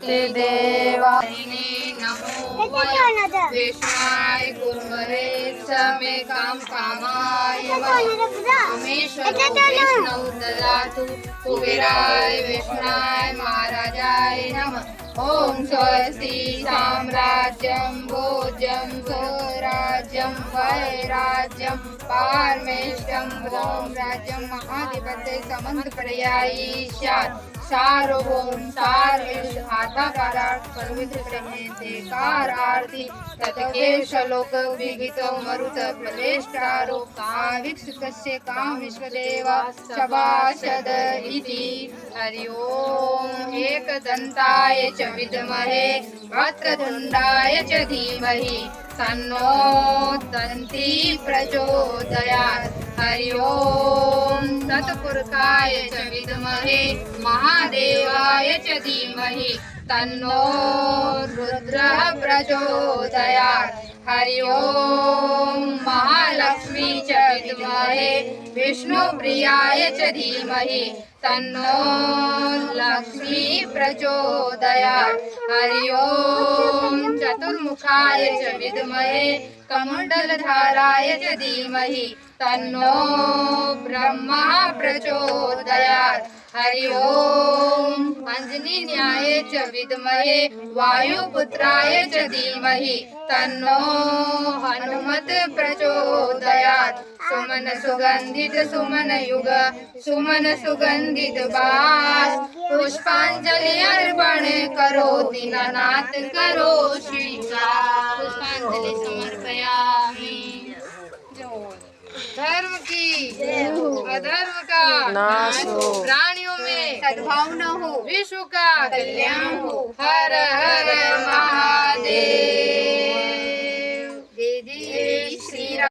नमस्ते देवा नमो विष्णाय कुर्महे समे काम कामाय विष्णु ददातु कुबेराय विष्णाय महाराजाय नमः। ओम स्वस्ति साम्राज्यं भोज्यं स्वराज्यं वैराज्यं पारमेष्टं ओम राज्यं महाधिपते समंतपर्यायी स्यात् सार्वभौम सार्वेश आधाकारार्थ पवित्र प्रेमेते कारार्थी ततकेश लोक विगित मरुत प्रवेष्टारो काविक्षुकस्य काम विश्वदेव सभासद इति। हरि ओम एकदन्ताय च विद्महे वक्रतुण्डाय च धीमहि तन्नो दन्ती प्रचोदयात्। हरि ओम तत्पुरुषाय च विद्महे महादेवाय च धीमहि तन्नो रुद्रः प्रचोदयात्। हरि ओम महालक्ष्मी च विद्महे विष्णुप्रियाय च धीमहि तन्नो लक्ष्मी प्रचोदयात्। हरि ओम चतुर्मुखाय च विद्महे कमण्डलधाराय च धीमहि तन्नो ब्रह्मा प्रचोदयात्। हरि ओम अंजनीन्याय च विद्महे वायुपुत्राय च धीमहि तन्नो हनुमत प्रचोदयात्। सुमन सुगंधित सुमन युग सुमन सुगंधित बास पुष्पांजलि अर्पण करो दीनानाथ करो स्वीकार। पुष्पांजलि समर्पयामि। धर्म की अधर्म का नाश हो, प्राणियों में सद्भावना हो, विश्व का कल्याण हो। हर